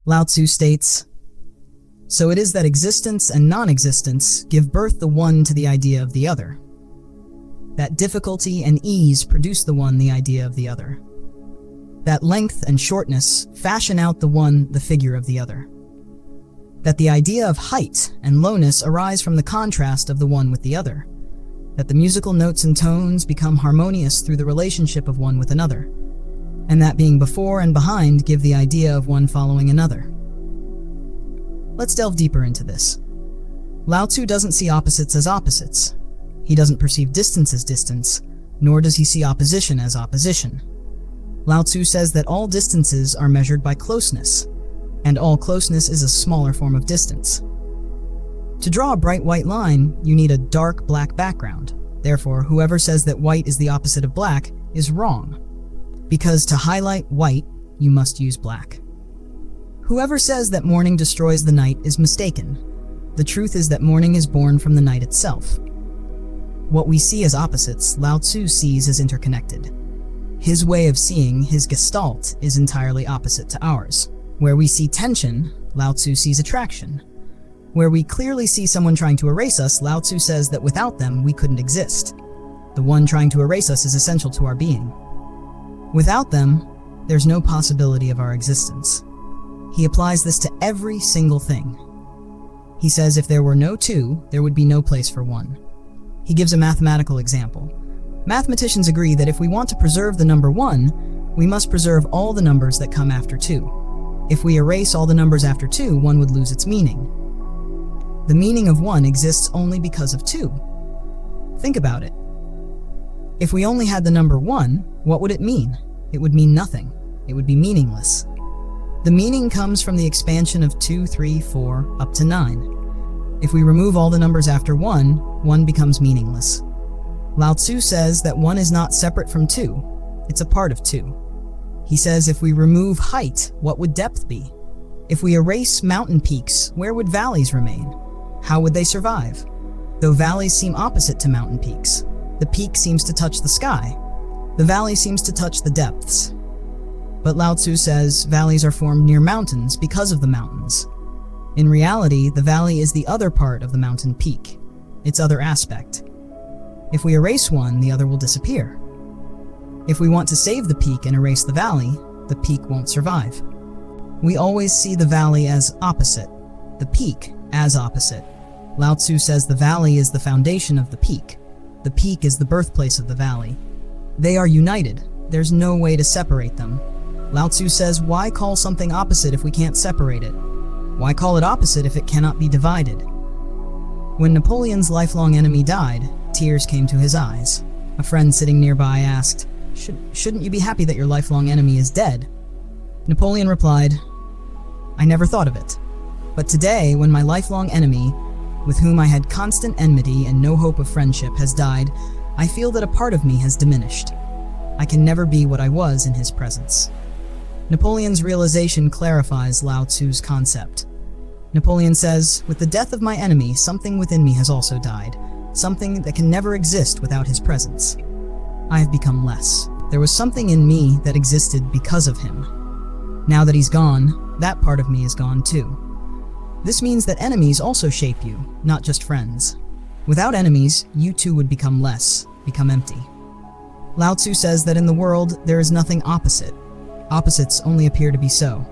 Lao Tzu states, "So it is that existence and non-existence give birth the one to the idea of the other. That difficulty and ease produce the one the idea of the other. That length and shortness fashion out the one the figure of the other. That the idea of height and lowness arise from the contrast of the one with the other. That the musical notes and tones become harmonious through the relationship of one with another. And that being before and behind give the idea of one following another." Let's delve deeper into this. Lao Tzu doesn't see opposites as opposites. He doesn't perceive distance as distance, nor does he see opposition as opposition. Lao Tzu says that all distances are measured by closeness, and all closeness is a smaller form of distance. To draw a bright white line, you need a dark black background. Therefore, whoever says that white is the opposite of black is wrong, because to highlight white, you must use black. Whoever says that morning destroys the night is mistaken. The truth is that morning is born from the night itself. What we see as opposites, Lao Tzu sees as interconnected. His way of seeing, his gestalt, is entirely opposite to ours. Where we see tension, Lao Tzu sees attraction. Where we clearly see someone trying to erase us, Lao Tzu says that without them, we couldn't exist. The one trying to erase us is essential to our being. Without them, there's no possibility of our existence. He applies this to every single thing. He says if there were no two, there would be no place for one. He gives a mathematical example. Mathematicians agree that if we want to preserve the number 1, we must preserve all the numbers that come after 2. If we erase all the numbers after 2, 1 would lose its meaning. The meaning of 1 exists only because of 2. Think about it. If we only had the number 1, what would it mean? It would mean nothing. It would be meaningless. The meaning comes from the expansion of 2, 3, 4, up to 9. If we remove all the numbers after 1, 1 becomes meaningless. Lao Tzu says that 1 is not separate from 2. It's a part of 2. He says if we remove height, what would depth be? If we erase mountain peaks, where would valleys remain? How would they survive? Though valleys seem opposite to mountain peaks, the peak seems to touch the sky. The valley seems to touch the depths. But Lao Tzu says valleys are formed near mountains because of the mountains. In reality, the valley is the other part of the mountain peak, its other aspect. If we erase one, the other will disappear. If we want to save the peak and erase the valley, the peak won't survive. We always see the valley as opposite, the peak as opposite. Lao Tzu says the valley is the foundation of the peak. The peak is the birthplace of the valley. They are united. There's no way to separate them. Lao Tzu says, why call something opposite if we can't separate it? Why call it opposite if it cannot be divided? When Napoleon's lifelong enemy died, tears came to his eyes. A friend sitting nearby asked, Shouldn't you be happy that your lifelong enemy is dead? Napoleon replied, I never thought of it. But today, when my lifelong enemy, with whom I had constant enmity and no hope of friendship, has died, I feel that a part of me has diminished. I can never be what I was in his presence. Napoleon's realization clarifies Lao Tzu's concept. Napoleon says, with the death of my enemy, something within me has also died, something that can never exist without his presence. I have become less. There was something in me that existed because of him. Now that he's gone, that part of me is gone too. This means that enemies also shape you, not just friends. Without enemies, you too would become less, become empty. Lao Tzu says that in the world, there is nothing opposite. Opposites only appear to be so.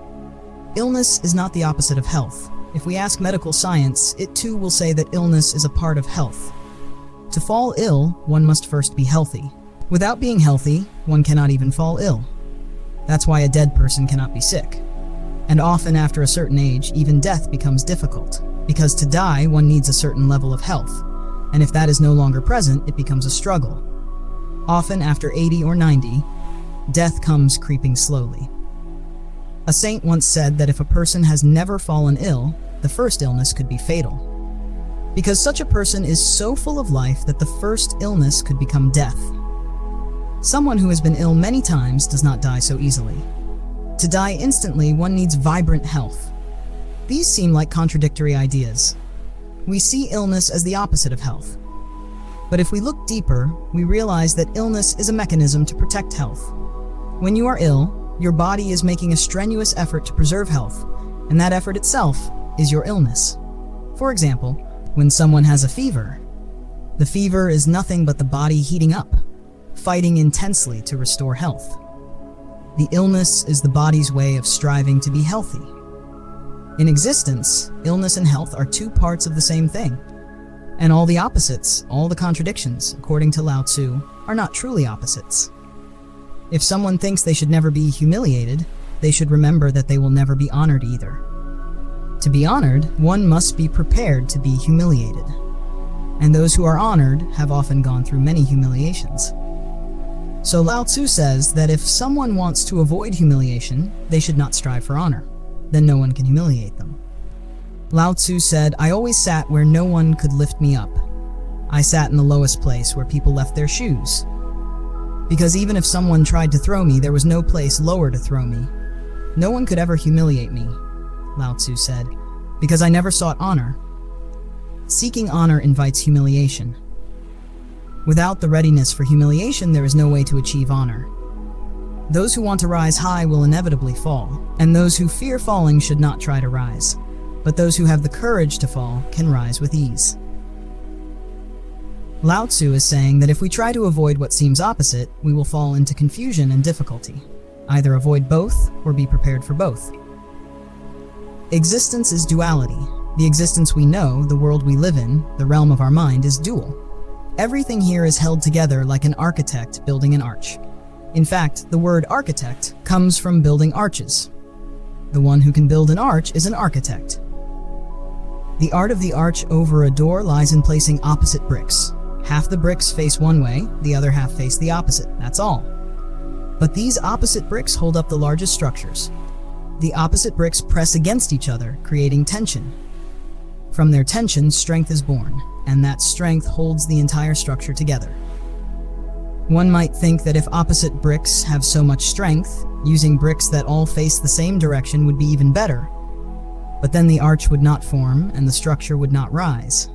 Illness is not the opposite of health. If we ask medical science, it too will say that illness is a part of health. To fall ill, one must first be healthy. Without being healthy, one cannot even fall ill. That's why a dead person cannot be sick. And often after a certain age, even death becomes difficult. Because to die, one needs a certain level of health. And if that is no longer present, it becomes a struggle. Often after 80 or 90, death comes creeping slowly. A saint once said that if a person has never fallen ill, the first illness could be fatal. Because such a person is so full of life that the first illness could become death. Someone who has been ill many times does not die so easily. To die instantly, one needs vibrant health. These seem like contradictory ideas. We see illness as the opposite of health. But if we look deeper, we realize that illness is a mechanism to protect health. When you are ill, your body is making a strenuous effort to preserve health, and that effort itself is your illness. For example, when someone has a fever, the fever is nothing but the body heating up, fighting intensely to restore health. The illness is the body's way of striving to be healthy. In existence, illness and health are two parts of the same thing. And all the opposites, all the contradictions, according to Lao Tzu, are not truly opposites. If someone thinks they should never be humiliated, they should remember that they will never be honored either. To be honored, one must be prepared to be humiliated. And those who are honored have often gone through many humiliations. So Lao Tzu says that if someone wants to avoid humiliation, they should not strive for honor. Then no one can humiliate them. Lao Tzu said, "I always sat where no one could lift me up. I sat in the lowest place where people left their shoes. Because even if someone tried to throw me, there was no place lower to throw me. No one could ever humiliate me," Lao Tzu said, "because I never sought honor." Seeking honor invites humiliation. Without the readiness for humiliation, there is no way to achieve honor. Those who want to rise high will inevitably fall, and those who fear falling should not try to rise. But those who have the courage to fall can rise with ease. Lao Tzu is saying that if we try to avoid what seems opposite, we will fall into confusion and difficulty. Either avoid both or be prepared for both. Existence is duality. The existence we know, the world we live in, the realm of our mind, is dual. Everything here is held together like an architect building an arch. In fact, the word architect comes from building arches. The one who can build an arch is an architect. The art of the arch over a door lies in placing opposite bricks. Half the bricks face one way, the other half face the opposite, that's all. But these opposite bricks hold up the largest structures. The opposite bricks press against each other, creating tension. From their tension, strength is born, and that strength holds the entire structure together. One might think that if opposite bricks have so much strength, using bricks that all face the same direction would be even better. But then the arch would not form, and the structure would not rise.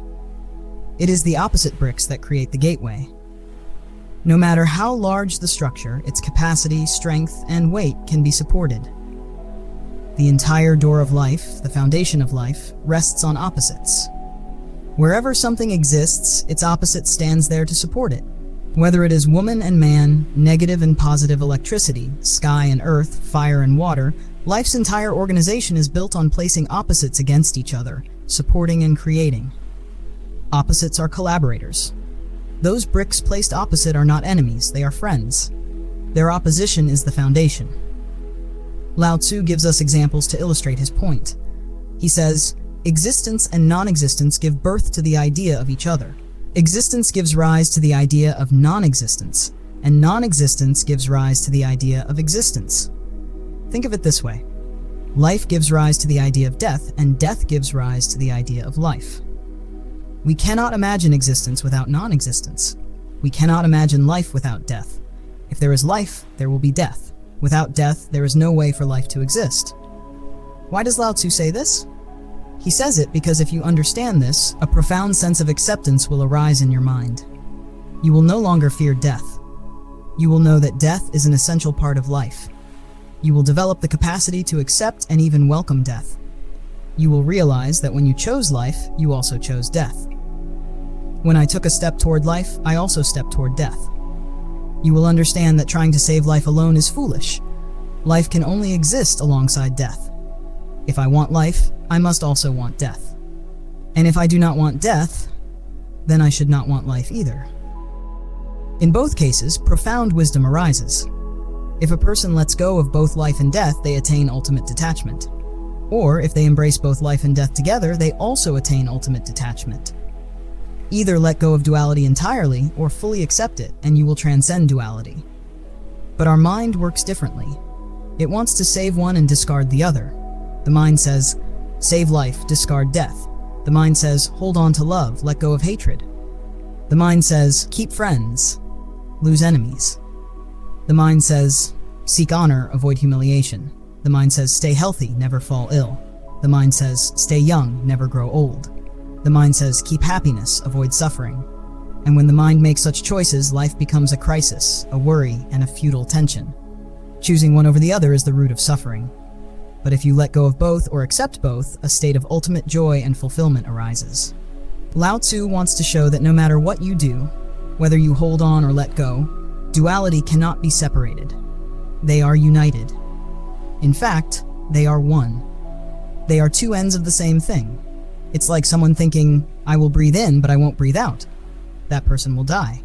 It is the opposite bricks that create the gateway. No matter how large the structure, its capacity, strength, and weight can be supported. The entire door of life, the foundation of life, rests on opposites. Wherever something exists, its opposite stands there to support it. Whether it is woman and man, negative and positive electricity, sky and earth, fire and water, life's entire organization is built on placing opposites against each other, supporting and creating. Opposites are collaborators. Those bricks placed opposite are not enemies, they are friends. Their opposition is the foundation. Lao Tzu gives us examples to illustrate his point. He says, "Existence and non-existence give birth to the idea of each other. Existence gives rise to the idea of non-existence, and non-existence gives rise to the idea of existence." Think of it this way. Life gives rise to the idea of death, and death gives rise to the idea of life. We cannot imagine existence without non-existence. We cannot imagine life without death. If there is life, there will be death. Without death, there is no way for life to exist. Why does Lao Tzu say this? He says it because if you understand this, a profound sense of acceptance will arise in your mind. You will no longer fear death. You will know that death is an essential part of life. You will develop the capacity to accept and even welcome death. You will realize that when you chose life, you also chose death. When I took a step toward life, I also stepped toward death. You will understand that trying to save life alone is foolish. Life can only exist alongside death. If I want life, I must also want death. And if I do not want death, then I should not want life either. In both cases, profound wisdom arises. If a person lets go of both life and death, they attain ultimate detachment. Or if they embrace both life and death together, they also attain ultimate detachment. Either let go of duality entirely, or fully accept it, and you will transcend duality. But our mind works differently. It wants to save one and discard the other. The mind says, save life, discard death. The mind says, hold on to love, let go of hatred. The mind says, keep friends, lose enemies. The mind says, seek honor, avoid humiliation. The mind says, stay healthy, never fall ill. The mind says, stay young, never grow old. The mind says, keep happiness, avoid suffering. And when the mind makes such choices, life becomes a crisis, a worry, and a futile tension. Choosing one over the other is the root of suffering. But if you let go of both or accept both, a state of ultimate joy and fulfillment arises. Lao Tzu wants to show that no matter what you do, whether you hold on or let go, duality cannot be separated. They are united. In fact, they are one. They are two ends of the same thing. It's like someone thinking, I will breathe in, but I won't breathe out. That person will die.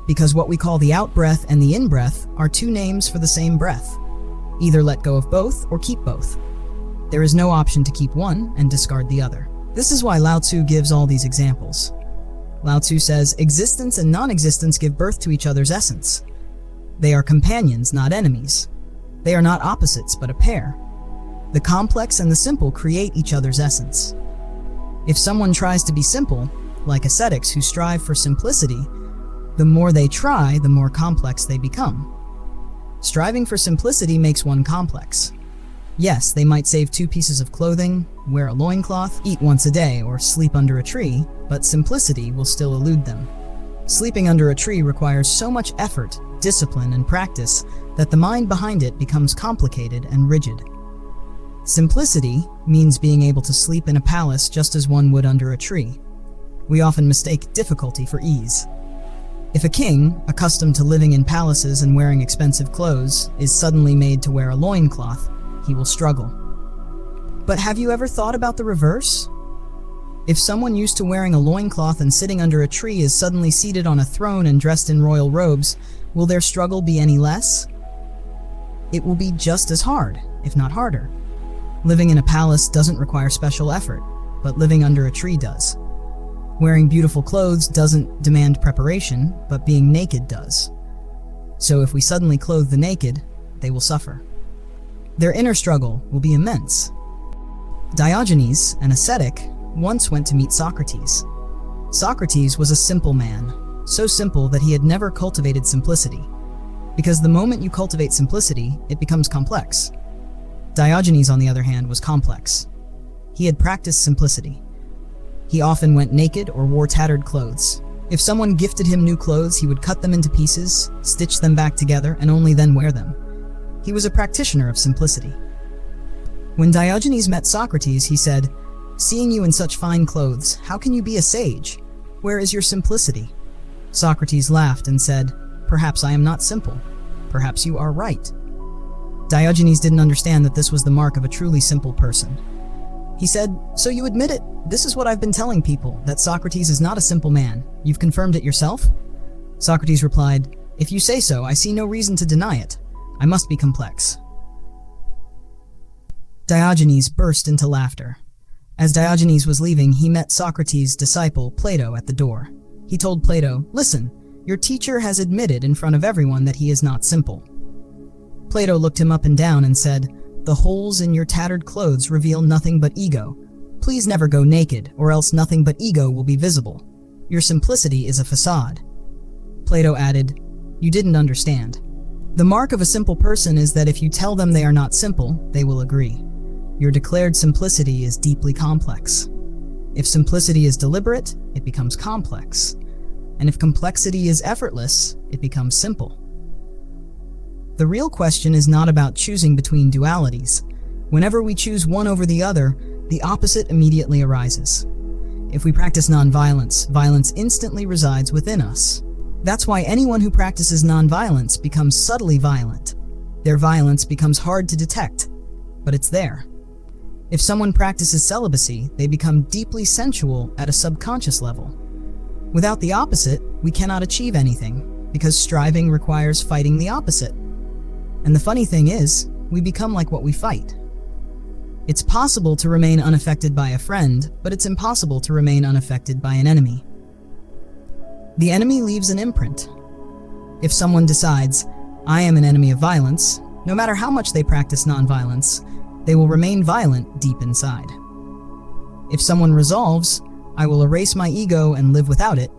Because what we call the out-breath and the in-breath are two names for the same breath. Either let go of both or keep both. There is no option to keep one and discard the other. This is why Lao Tzu gives all these examples. Lao Tzu says, existence and non-existence give birth to each other's essence. They are companions, not enemies. They are not opposites, but a pair. The complex and the simple create each other's essence. If someone tries to be simple, like ascetics who strive for simplicity, the more they try, the more complex they become. Striving for simplicity makes one complex. Yes, they might save 2 pieces of clothing, wear a loincloth, eat once a day, or sleep under a tree, but simplicity will still elude them. Sleeping under a tree requires so much effort, discipline, and practice that the mind behind it becomes complicated and rigid. Simplicity means being able to sleep in a palace just as one would under a tree. We often mistake difficulty for ease. If a king, accustomed to living in palaces and wearing expensive clothes, is suddenly made to wear a loincloth, he will struggle. But have you ever thought about the reverse? If someone used to wearing a loincloth and sitting under a tree is suddenly seated on a throne and dressed in royal robes, will their struggle be any less? It will be just as hard, if not harder. Living in a palace doesn't require special effort, but living under a tree does. Wearing beautiful clothes doesn't demand preparation, but being naked does. So if we suddenly clothe the naked, they will suffer. Their inner struggle will be immense. Diogenes, an ascetic, once went to meet Socrates. Socrates was a simple man, so simple that he had never cultivated simplicity. Because the moment you cultivate simplicity, it becomes complex. Diogenes, on the other hand, was complex. He had practiced simplicity. He often went naked or wore tattered clothes. If someone gifted him new clothes, he would cut them into pieces, stitch them back together, and only then wear them. He was a practitioner of simplicity. When Diogenes met Socrates, he said, "Seeing you in such fine clothes, how can you be a sage? Where is your simplicity?" Socrates laughed and said, "Perhaps I am not simple. Perhaps you are right." Diogenes didn't understand that this was the mark of a truly simple person. He said, "So you admit it? This is what I've been telling people, that Socrates is not a simple man. You've confirmed it yourself?" Socrates replied, "If you say so, I see no reason to deny it. I must be complex." Diogenes burst into laughter. As Diogenes was leaving, he met Socrates' disciple, Plato, at the door. He told Plato, "Listen, your teacher has admitted in front of everyone that he is not simple." Plato looked him up and down and said, "The holes in your tattered clothes reveal nothing but ego. Please never go naked, or else nothing but ego will be visible. Your simplicity is a facade." Plato added, "You didn't understand. The mark of a simple person is that if you tell them they are not simple, they will agree. Your declared simplicity is deeply complex. If simplicity is deliberate, it becomes complex. And if complexity is effortless, it becomes simple." The real question is not about choosing between dualities. Whenever we choose one over the other, the opposite immediately arises. If we practice nonviolence, violence instantly resides within us. That's why anyone who practices nonviolence becomes subtly violent. Their violence becomes hard to detect, but it's there. If someone practices celibacy, they become deeply sensual at a subconscious level. Without the opposite, we cannot achieve anything, because striving requires fighting the opposite. And the funny thing is, we become like what we fight. It's possible to remain unaffected by a friend, but it's impossible to remain unaffected by an enemy. The enemy leaves an imprint. If someone decides, "I am an enemy of violence," no matter how much they practice nonviolence, they will remain violent deep inside. If someone resolves, "I will erase my ego and live without it,"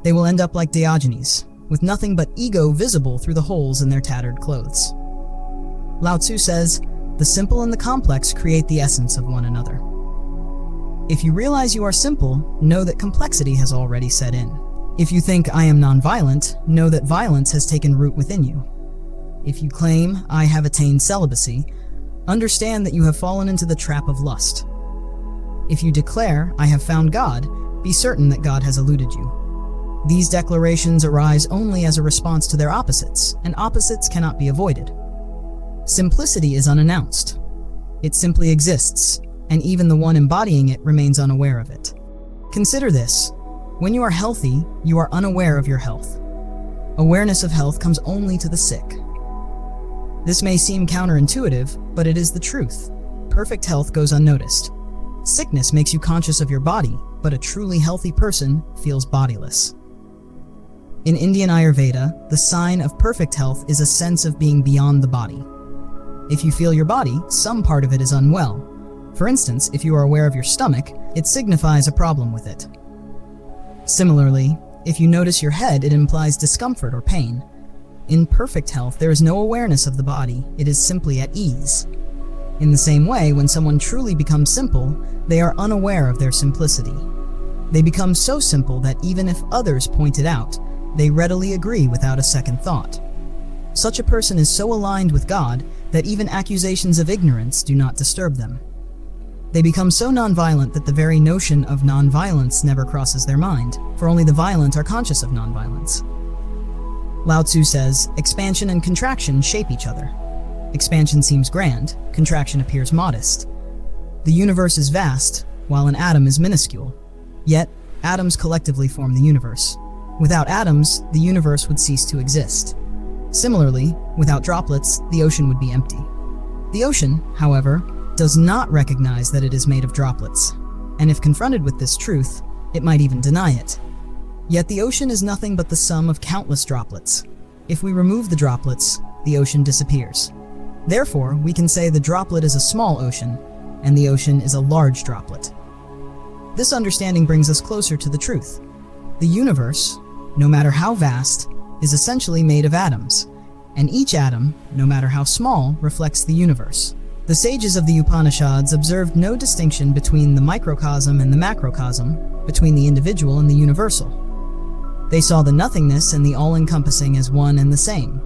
they will end up like Diogenes, with nothing but ego visible through the holes in their tattered clothes. Lao Tzu says, "The simple and the complex create the essence of one another." If you realize you are simple, know that complexity has already set in. If you think, "I am nonviolent," know that violence has taken root within you. If you claim, "I have attained celibacy," Understand that you have fallen into the trap of lust. If you declare, "I have found God," be certain that God has eluded you. These declarations arise only as a response to their opposites, and opposites cannot be avoided. Simplicity is unannounced. It simply exists, and even the one embodying it remains unaware of it. Consider this. When you are healthy, you are unaware of your health. Awareness of health comes only to the sick. This may seem counterintuitive, but it is the truth. Perfect health goes unnoticed. Sickness makes you conscious of your body, but a truly healthy person feels bodiless. In Indian Ayurveda, the sign of perfect health is a sense of being beyond the body. If you feel your body, some part of it is unwell. For instance, if you are aware of your stomach, it signifies a problem with it. Similarly, if you notice your head, it implies discomfort or pain. In perfect health, there is no awareness of the body, it is simply at ease. In the same way, when someone truly becomes simple, they are unaware of their simplicity. They become so simple that even if others point it out, they readily agree without a second thought. Such a person is so aligned with God that even accusations of ignorance do not disturb them. They become so nonviolent that the very notion of nonviolence never crosses their mind, for only the violent are conscious of nonviolence. Lao Tzu says, "Expansion and contraction shape each other. Expansion seems grand, contraction appears modest. The universe is vast, while an atom is minuscule. Yet, atoms collectively form the universe. Without atoms, the universe would cease to exist. Similarly, without droplets, the ocean would be empty. The ocean, however, does not recognize that it is made of droplets, and if confronted with this truth, it might even deny it. Yet the ocean is nothing but the sum of countless droplets. If we remove the droplets, the ocean disappears. Therefore, we can say the droplet is a small ocean, and the ocean is a large droplet. This understanding brings us closer to the truth. The universe, no matter how vast, is essentially made of atoms, and each atom, no matter how small, reflects the universe. The sages of the Upanishads observed no distinction between the microcosm and the macrocosm, between the individual and the universal. They saw the nothingness and the all-encompassing as one and the same.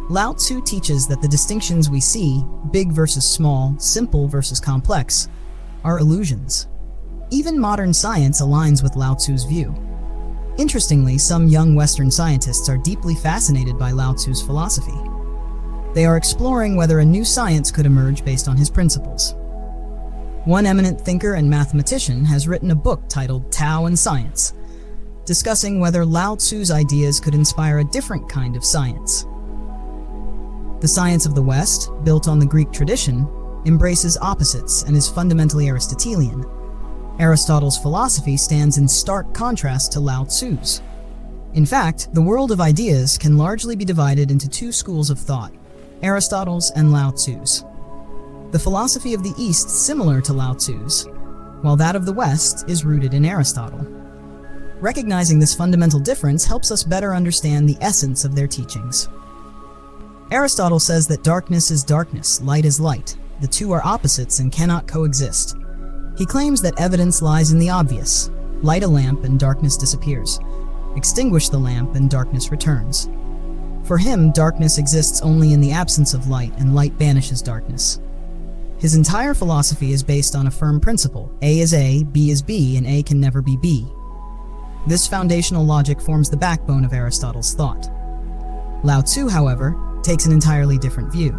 Lao Tzu teaches that the distinctions we see, big versus small, simple versus complex, are illusions. Even modern science aligns with Lao Tzu's view. Interestingly, some young Western scientists are deeply fascinated by Lao Tzu's philosophy. They are exploring whether a new science could emerge based on his principles. One eminent thinker and mathematician has written a book titled Tao and Science, discussing whether Lao Tzu's ideas could inspire a different kind of science. The science of the West, built on the Greek tradition, embraces opposites and is fundamentally Aristotelian. Aristotle's philosophy stands in stark contrast to Lao Tzu's. In fact, the world of ideas can largely be divided into two schools of thought, Aristotle's and Lao Tzu's. The philosophy of the East is similar to Lao Tzu's, while that of the West is rooted in Aristotle. Recognizing this fundamental difference helps us better understand the essence of their teachings. Aristotle says that darkness is darkness, light is light. The two are opposites and cannot coexist. He claims that evidence lies in the obvious. Light a lamp and darkness disappears. Extinguish the lamp and darkness returns. For him, darkness exists only in the absence of light, and light banishes darkness. His entire philosophy is based on a firm principle. A is A, B is B, and A can never be B. This foundational logic forms the backbone of Aristotle's thought. Lao Tzu, however, takes an entirely different view.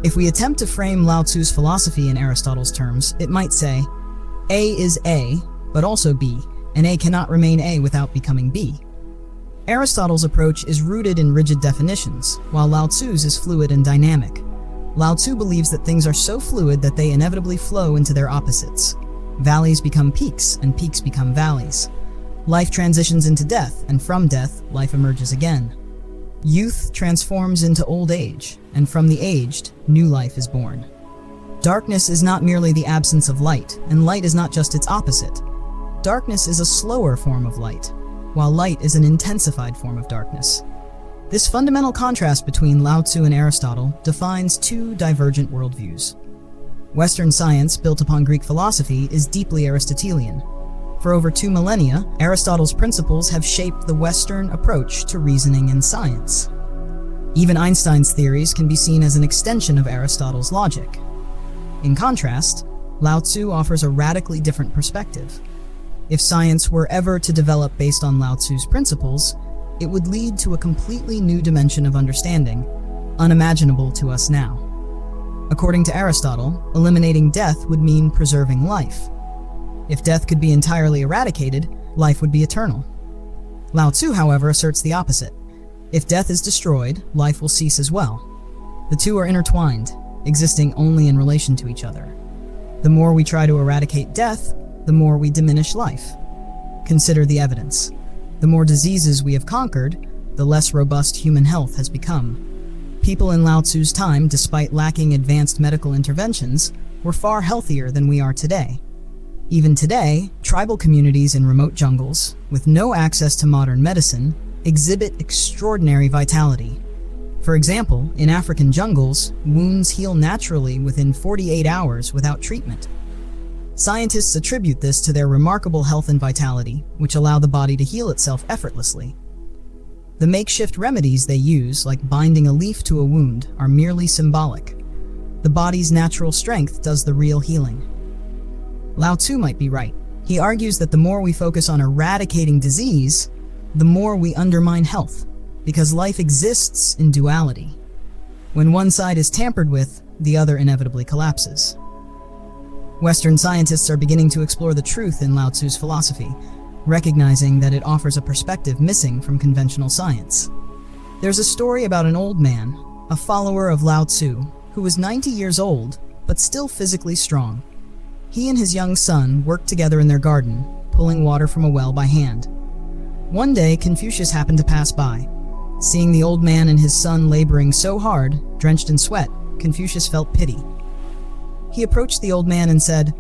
If we attempt to frame Lao Tzu's philosophy in Aristotle's terms, it might say, A is A, but also B, and A cannot remain A without becoming B. Aristotle's approach is rooted in rigid definitions, while Lao Tzu's is fluid and dynamic. Lao Tzu believes that things are so fluid that they inevitably flow into their opposites. Valleys become peaks, and peaks become valleys. Life transitions into death, and from death, life emerges again. Youth transforms into old age, and from the aged, new life is born. Darkness is not merely the absence of light, and light is not just its opposite. Darkness is a slower form of light, while light is an intensified form of darkness. This fundamental contrast between Lao Tzu and Aristotle defines two divergent worldviews. Western science, built upon Greek philosophy, is deeply Aristotelian. For over 2 millennia, Aristotle's principles have shaped the Western approach to reasoning and science. Even Einstein's theories can be seen as an extension of Aristotle's logic. In contrast, Lao Tzu offers a radically different perspective. If science were ever to develop based on Lao Tzu's principles, it would lead to a completely new dimension of understanding, unimaginable to us now. According to Aristotle, eliminating death would mean preserving life. If death could be entirely eradicated, life would be eternal. Lao Tzu, however, asserts the opposite. If death is destroyed, life will cease as well. The two are intertwined, existing only in relation to each other. The more we try to eradicate death, the more we diminish life. Consider the evidence. The more diseases we have conquered, the less robust human health has become. People in Lao Tzu's time, despite lacking advanced medical interventions, were far healthier than we are today. Even today, tribal communities in remote jungles, with no access to modern medicine, exhibit extraordinary vitality. For example, in African jungles, wounds heal naturally within 48 hours without treatment. Scientists attribute this to their remarkable health and vitality, which allow the body to heal itself effortlessly. The makeshift remedies they use, like binding a leaf to a wound, are merely symbolic. The body's natural strength does the real healing. Lao Tzu might be right. He argues that the more we focus on eradicating disease, the more we undermine health, because life exists in duality. When one side is tampered with, the other inevitably collapses. Western scientists are beginning to explore the truth in Lao Tzu's philosophy, recognizing that it offers a perspective missing from conventional science. There's a story about an old man, a follower of Lao Tzu, who was 90 years old, but still physically strong. He and his young son worked together in their garden, pulling water from a well by hand. One day, Confucius happened to pass by. Seeing the old man and his son laboring so hard, drenched in sweat, Confucius felt pity. He approached the old man and said,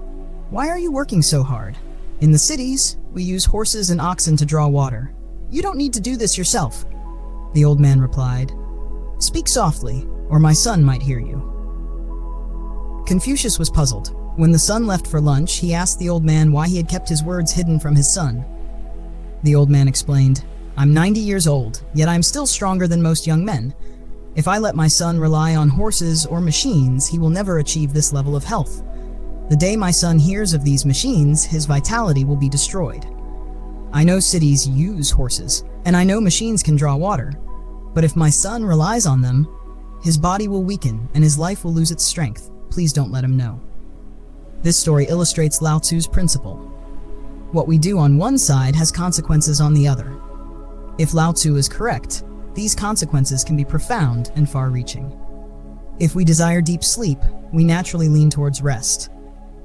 "Why are you working so hard? In the cities, we use horses and oxen to draw water. You don't need to do this yourself." The old man replied, "Speak softly, or my son might hear you." Confucius was puzzled. When the son left for lunch, he asked the old man why he had kept his words hidden from his son. The old man explained, "I'm 90 years old, yet I'm still stronger than most young men. If I let my son rely on horses or machines, he will never achieve this level of health. The day my son hears of these machines, his vitality will be destroyed. I know cities use horses, and I know machines can draw water, but if my son relies on them, his body will weaken and his life will lose its strength. Please don't let him know." This story illustrates Lao Tzu's principle. What we do on one side has consequences on the other. If Lao Tzu is correct, these consequences can be profound and far-reaching. If we desire deep sleep, we naturally lean towards rest.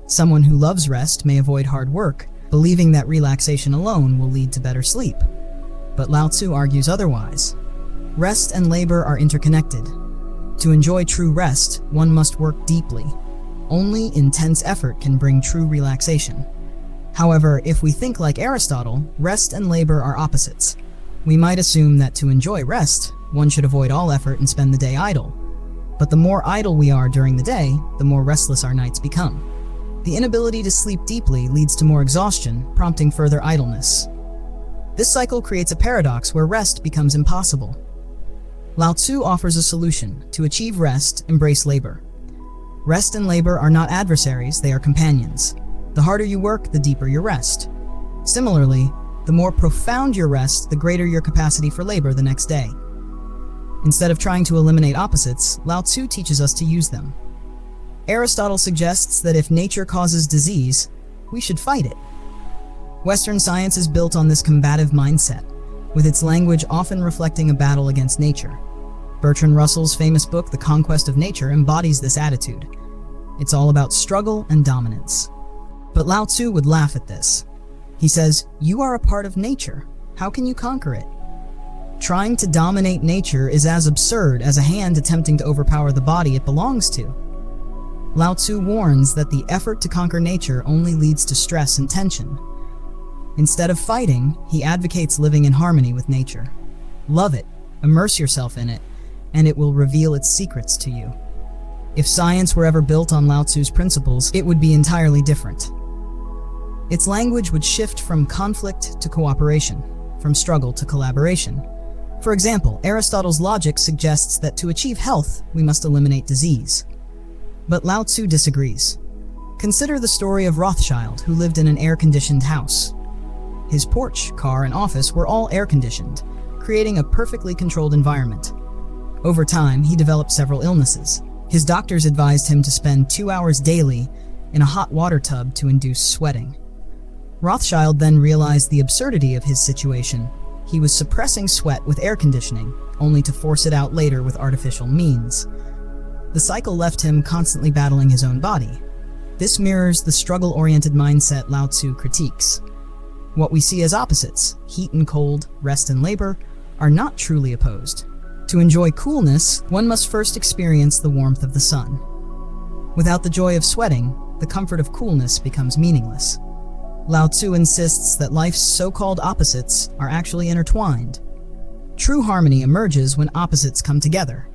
Someone who loves rest may avoid hard work, believing that relaxation alone will lead to better sleep. But Lao Tzu argues otherwise. Rest and labor are interconnected. To enjoy true rest, one must work deeply. Only intense effort can bring true relaxation. However, if we think like Aristotle, rest and labor are opposites. We might assume that to enjoy rest, one should avoid all effort and spend the day idle. But the more idle we are during the day, the more restless our nights become. The inability to sleep deeply leads to more exhaustion, prompting further idleness. This cycle creates a paradox where rest becomes impossible. Lao Tzu offers a solution. To achieve rest, embrace labor. Rest and labor are not adversaries, they are companions. The harder you work, the deeper your rest. Similarly, the more profound your rest, the greater your capacity for labor the next day. Instead of trying to eliminate opposites, Lao Tzu teaches us to use them. Aristotle suggests that if nature causes disease, we should fight it. Western science is built on this combative mindset, with its language often reflecting a battle against nature. Bertrand Russell's famous book, The Conquest of Nature, embodies this attitude. It's all about struggle and dominance. But Lao Tzu would laugh at this. He says, "You are a part of nature. How can you conquer it?" Trying to dominate nature is as absurd as a hand attempting to overpower the body it belongs to. Lao Tzu warns that the effort to conquer nature only leads to stress and tension. Instead of fighting, he advocates living in harmony with nature. Love it, immerse yourself in it, and it will reveal its secrets to you. If science were ever built on Lao Tzu's principles, it would be entirely different. Its language would shift from conflict to cooperation, from struggle to collaboration. For example, Aristotle's logic suggests that to achieve health, we must eliminate disease. But Lao Tzu disagrees. Consider the story of Rothschild, who lived in an air-conditioned house. His porch, car, and office were all air-conditioned, creating a perfectly controlled environment. Over time, he developed several illnesses. His doctors advised him to spend 2 hours daily in a hot water tub to induce sweating. Rothschild then realized the absurdity of his situation. He was suppressing sweat with air conditioning, only to force it out later with artificial means. The cycle left him constantly battling his own body. This mirrors the struggle-oriented mindset Lao Tzu critiques. What we see as opposites, heat and cold, rest and labor, are not truly opposed. To enjoy coolness, one must first experience the warmth of the sun. Without the joy of sweating, the comfort of coolness becomes meaningless. Lao Tzu insists that life's so-called opposites are actually intertwined. True harmony emerges when opposites come together.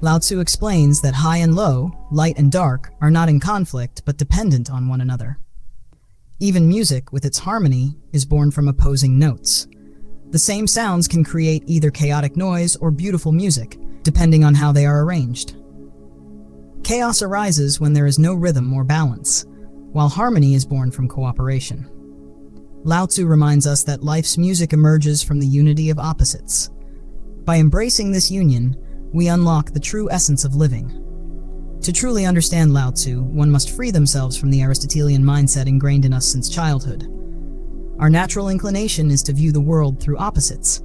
Lao Tzu explains that high and low, light and dark, are not in conflict but dependent on one another. Even music, with its harmony, is born from opposing notes. The same sounds can create either chaotic noise or beautiful music, depending on how they are arranged. Chaos arises when there is no rhythm or balance, while harmony is born from cooperation. Lao Tzu reminds us that life's music emerges from the unity of opposites. By embracing this union, we unlock the true essence of living. To truly understand Lao Tzu, one must free themselves from the Aristotelian mindset ingrained in us since childhood. Our natural inclination is to view the world through opposites.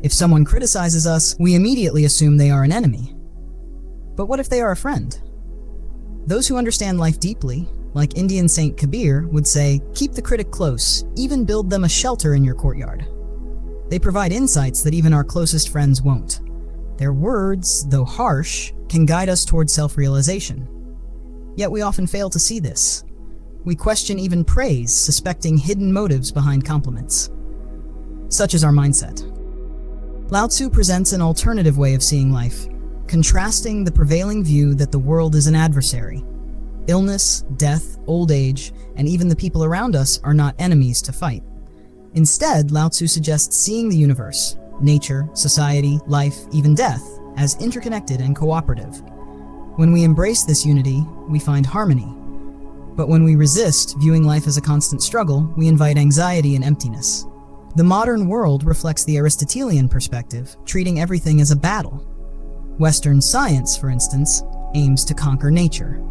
If someone criticizes us, we immediately assume they are an enemy. But what if they are a friend? Those who understand life deeply, like Indian Saint Kabir, would say, keep the critic close, even build them a shelter in your courtyard. They provide insights that even our closest friends won't. Their words, though harsh, can guide us toward self-realization. Yet we often fail to see this. We question even praise, suspecting hidden motives behind compliments. Such is our mindset. Lao Tzu presents an alternative way of seeing life, contrasting the prevailing view that the world is an adversary. Illness, death, old age, and even the people around us are not enemies to fight. Instead, Lao Tzu suggests seeing the universe, nature, society, life, even death, as interconnected and cooperative. When we embrace this unity, we find harmony. But when we resist, viewing life as a constant struggle, we invite anxiety and emptiness. The modern world reflects the Aristotelian perspective, treating everything as a battle. Western science, for instance, aims to conquer nature.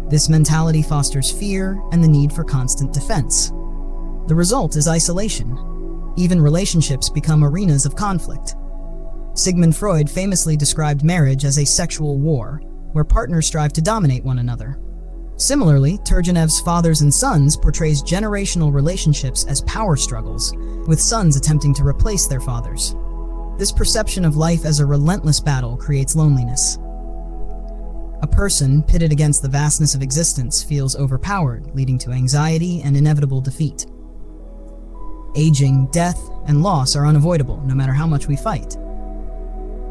This mentality fosters fear and the need for constant defense. The result is isolation. Even relationships become arenas of conflict. Sigmund Freud famously described marriage as a sexual war, where partners strive to dominate one another. Similarly, Turgenev's Fathers and Sons portrays generational relationships as power struggles, with sons attempting to replace their fathers. This perception of life as a relentless battle creates loneliness. A person, pitted against the vastness of existence, feels overpowered, leading to anxiety and inevitable defeat. Aging, death, and loss are unavoidable, no matter how much we fight.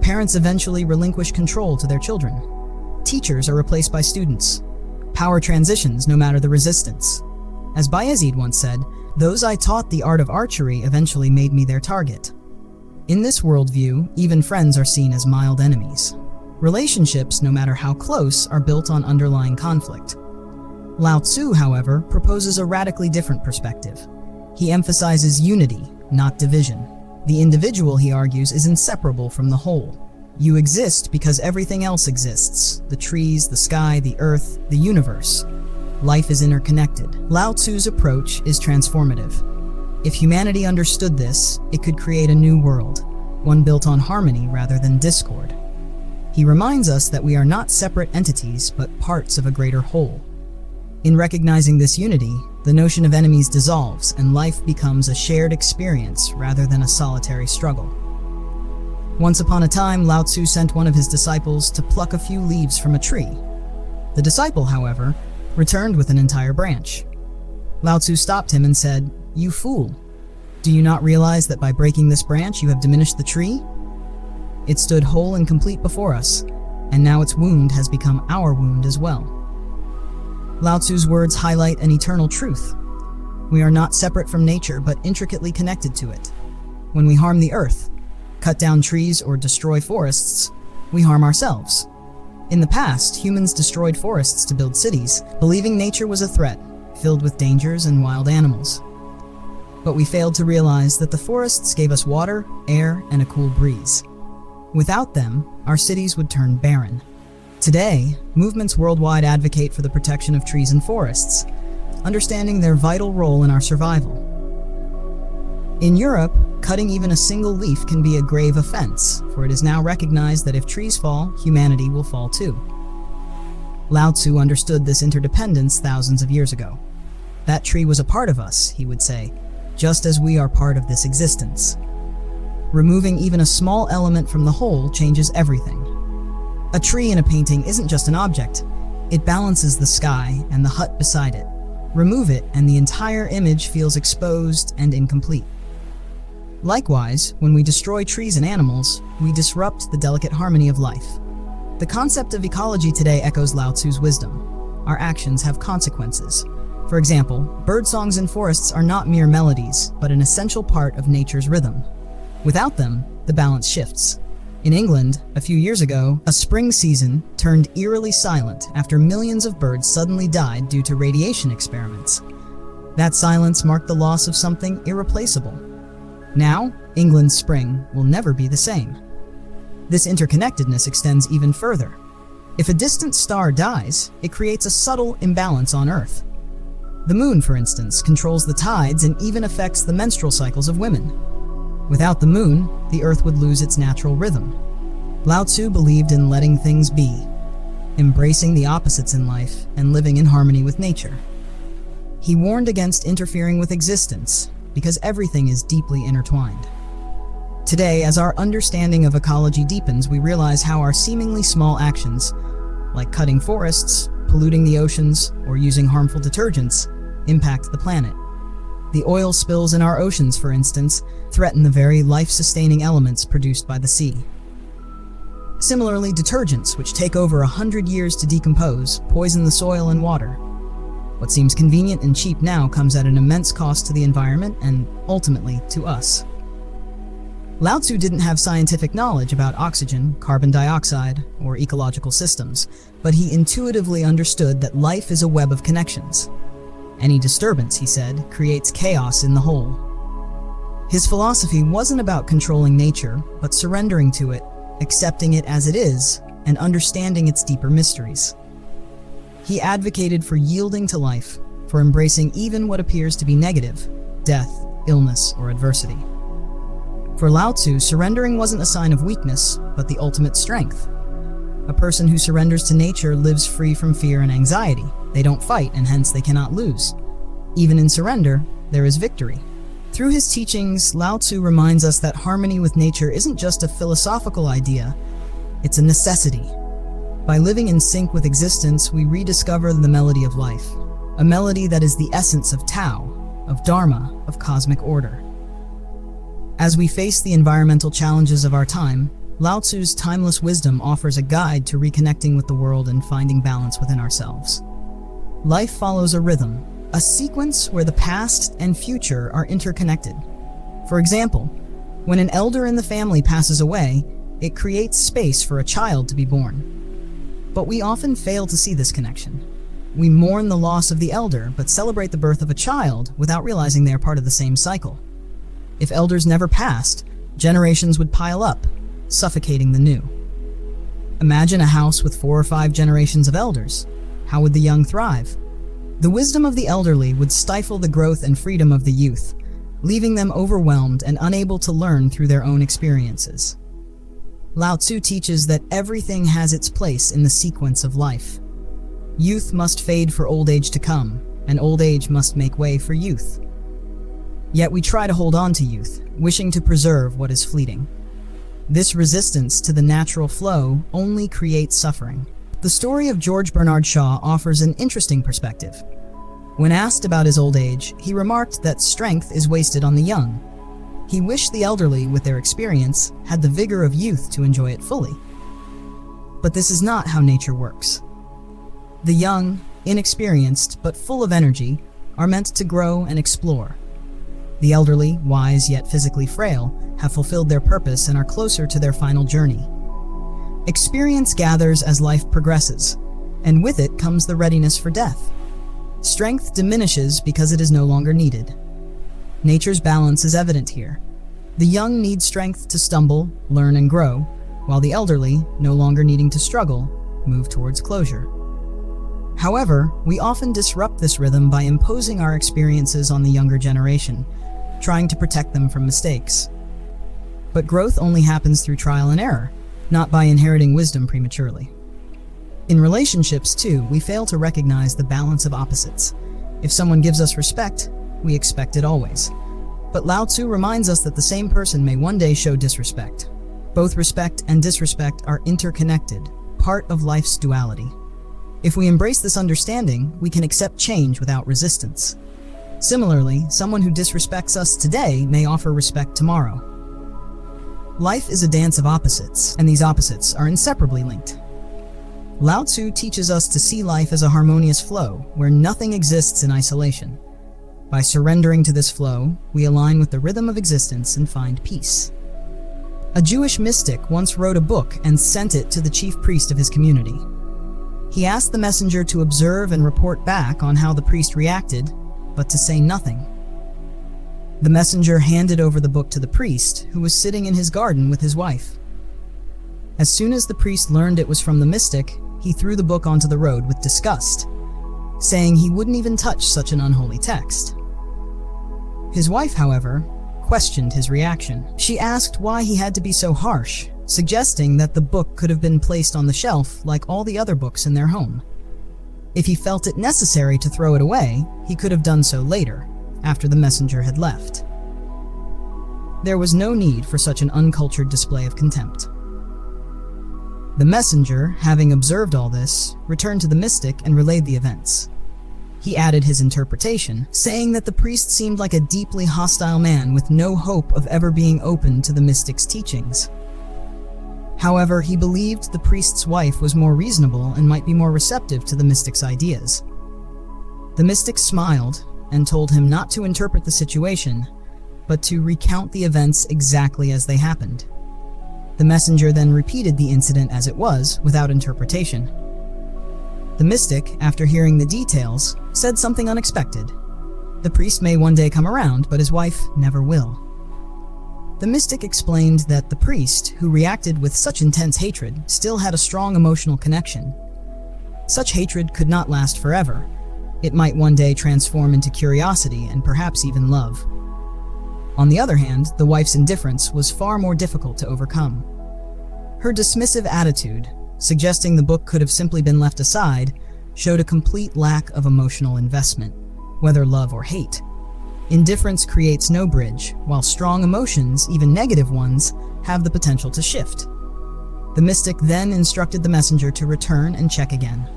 Parents eventually relinquish control to their children. Teachers are replaced by students. Power transitions no matter the resistance. As Bayezid once said, those I taught the art of archery eventually made me their target. In this worldview, even friends are seen as mild enemies. Relationships, no matter how close, are built on underlying conflict. Lao Tzu, however, proposes a radically different perspective. He emphasizes unity, not division. The individual, he argues, is inseparable from the whole. You exist because everything else exists. The trees, the sky, the earth, the universe. Life is interconnected. Lao Tzu's approach is transformative. If humanity understood this, it could create a new world, one built on harmony rather than discord. He reminds us that we are not separate entities, but parts of a greater whole. In recognizing this unity, the notion of enemies dissolves and life becomes a shared experience rather than a solitary struggle. Once upon a time, Lao Tzu sent one of his disciples to pluck a few leaves from a tree. The disciple, however, returned with an entire branch. Lao Tzu stopped him and said, "You fool! Do you not realize that by breaking this branch you have diminished the tree? It stood whole and complete before us, and now its wound has become our wound as well." Lao Tzu's words highlight an eternal truth. We are not separate from nature, but intricately connected to it. When we harm the earth, cut down trees or destroy forests, we harm ourselves. In the past, humans destroyed forests to build cities, believing nature was a threat, filled with dangers and wild animals. But we failed to realize that the forests gave us water, air, and a cool breeze. Without them, our cities would turn barren. Today, movements worldwide advocate for the protection of trees and forests, understanding their vital role in our survival. In Europe, cutting even a single leaf can be a grave offense, for it is now recognized that if trees fall, humanity will fall too. Lao Tzu understood this interdependence thousands of years ago. That tree was a part of us, he would say, just as we are part of this existence. Removing even a small element from the whole changes everything. A tree in a painting isn't just an object. It balances the sky and the hut beside it. Remove it, and the entire image feels exposed and incomplete. Likewise, when we destroy trees and animals, we disrupt the delicate harmony of life. The concept of ecology today echoes Lao Tzu's wisdom. Our actions have consequences. For example, birdsongs in forests are not mere melodies, but an essential part of nature's rhythm. Without them, the balance shifts. In England, a few years ago, a spring season turned eerily silent after millions of birds suddenly died due to radiation experiments. That silence marked the loss of something irreplaceable. Now, England's spring will never be the same. This interconnectedness extends even further. If a distant star dies, it creates a subtle imbalance on Earth. The moon, for instance, controls the tides and even affects the menstrual cycles of women. Without the moon, the Earth would lose its natural rhythm. Lao Tzu believed in letting things be, embracing the opposites in life and living in harmony with nature. He warned against interfering with existence, because everything is deeply intertwined. Today, as our understanding of ecology deepens, we realize how our seemingly small actions, like cutting forests, polluting the oceans, or using harmful detergents, impact the planet. The oil spills in our oceans, for instance, threaten the very life-sustaining elements produced by the sea. Similarly, detergents, which take over 100 years to decompose, poison the soil and water. What seems convenient and cheap now comes at an immense cost to the environment and, ultimately, to us. Lao Tzu didn't have scientific knowledge about oxygen, carbon dioxide, or ecological systems, but he intuitively understood that life is a web of connections. Any disturbance, he said, creates chaos in the whole. His philosophy wasn't about controlling nature, but surrendering to it, accepting it as it is, and understanding its deeper mysteries. He advocated for yielding to life, for embracing even what appears to be negative, death, illness, or adversity. For Lao Tzu, surrendering wasn't a sign of weakness, but the ultimate strength. A person who surrenders to nature lives free from fear and anxiety. They don't fight, and hence they cannot lose. Even in surrender, there is victory. Through his teachings, Lao Tzu reminds us that harmony with nature isn't just a philosophical idea, it's a necessity. By living in sync with existence, we rediscover the melody of life, a melody that is the essence of Tao, of Dharma, of cosmic order. As we face the environmental challenges of our time, Lao Tzu's timeless wisdom offers a guide to reconnecting with the world and finding balance within ourselves. Life follows a rhythm, a sequence where the past and future are interconnected. For example, when an elder in the family passes away, it creates space for a child to be born. But we often fail to see this connection. We mourn the loss of the elder, but celebrate the birth of a child without realizing they are part of the same cycle. If elders never passed, generations would pile up, suffocating the new. Imagine a house with 4 or 5 generations of elders. How would the young thrive? The wisdom of the elderly would stifle the growth and freedom of the youth, leaving them overwhelmed and unable to learn through their own experiences. Lao Tzu teaches that everything has its place in the sequence of life. Youth must fade for old age to come, and old age must make way for youth. Yet we try to hold on to youth, wishing to preserve what is fleeting. This resistance to the natural flow only creates suffering. The story of George Bernard Shaw offers an interesting perspective. When asked about his old age, he remarked that strength is wasted on the young. He wished the elderly, with their experience, had the vigor of youth to enjoy it fully. But this is not how nature works. The young, inexperienced, but full of energy, are meant to grow and explore. The elderly, wise yet physically frail, have fulfilled their purpose and are closer to their final journey. Experience gathers as life progresses, and with it comes the readiness for death. Strength diminishes because it is no longer needed. Nature's balance is evident here. The young need strength to stumble, learn, and grow, while the elderly, no longer needing to struggle, move towards closure. However, we often disrupt this rhythm by imposing our experiences on the younger generation, trying to protect them from mistakes. But growth only happens through trial and error, not by inheriting wisdom prematurely. In relationships, too, we fail to recognize the balance of opposites. If someone gives us respect, we expect it always. But Lao Tzu reminds us that the same person may one day show disrespect. Both respect and disrespect are interconnected, part of life's duality. If we embrace this understanding, we can accept change without resistance. Similarly, someone who disrespects us today may offer respect tomorrow. Life is a dance of opposites, and these opposites are inseparably linked. Lao Tzu teaches us to see life as a harmonious flow, where nothing exists in isolation. By surrendering to this flow, we align with the rhythm of existence and find peace. A Jewish mystic once wrote a book and sent it to the chief priest of his community. He asked the messenger to observe and report back on how the priest reacted, but to say nothing. The messenger handed over the book to the priest, who was sitting in his garden with his wife. As soon as the priest learned it was from the mystic, he threw the book onto the road with disgust, saying he wouldn't even touch such an unholy text. His wife, however, questioned his reaction. She asked why he had to be so harsh, suggesting that the book could have been placed on the shelf like all the other books in their home. If he felt it necessary to throw it away, he could have done so later, after the messenger had left. There was no need for such an uncultured display of contempt. The messenger, having observed all this, returned to the mystic and relayed the events. He added his interpretation, saying that the priest seemed like a deeply hostile man with no hope of ever being open to the mystic's teachings. However, he believed the priest's wife was more reasonable and might be more receptive to the mystic's ideas. The mystic smiled and told him not to interpret the situation, but to recount the events exactly as they happened. The messenger then repeated the incident as it was, without interpretation. The mystic, after hearing the details, said something unexpected. The priest may one day come around, but his wife never will. The mystic explained that the priest, who reacted with such intense hatred, still had a strong emotional connection. Such hatred could not last forever. It might one day transform into curiosity and perhaps even love. On the other hand, the wife's indifference was far more difficult to overcome. Her dismissive attitude, suggesting the book could have simply been left aside, showed a complete lack of emotional investment, whether love or hate. Indifference creates no bridge, while strong emotions, even negative ones, have the potential to shift. The mystic then instructed the messenger to return and check again.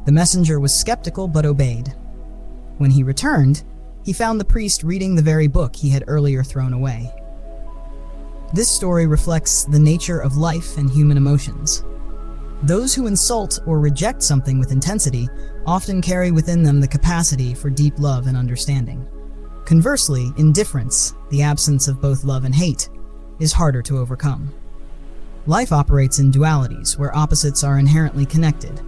The messenger was skeptical but obeyed. When he returned, he found the priest reading the very book he had earlier thrown away. This story reflects the nature of life and human emotions. Those who insult or reject something with intensity often carry within them the capacity for deep love and understanding. Conversely, indifference, the absence of both love and hate, is harder to overcome. Life operates in dualities, where opposites are inherently connected.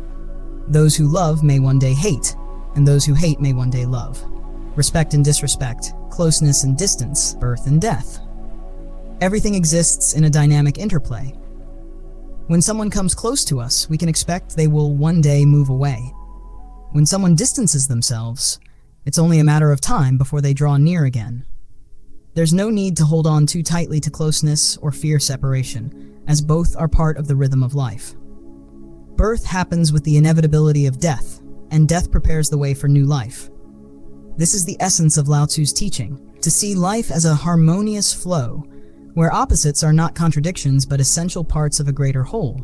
Those who love may one day hate, and those who hate may one day love. Respect and disrespect, closeness and distance, birth and death. Everything exists in a dynamic interplay. When someone comes close to us, we can expect they will one day move away. When someone distances themselves, it's only a matter of time before they draw near again. There's no need to hold on too tightly to closeness or fear separation, as both are part of the rhythm of life. Birth happens with the inevitability of death, and death prepares the way for new life. This is the essence of Lao Tzu's teaching, to see life as a harmonious flow, where opposites are not contradictions but essential parts of a greater whole.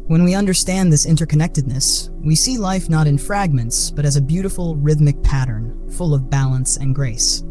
When we understand this interconnectedness, we see life not in fragments, but as a beautiful rhythmic pattern, full of balance and grace.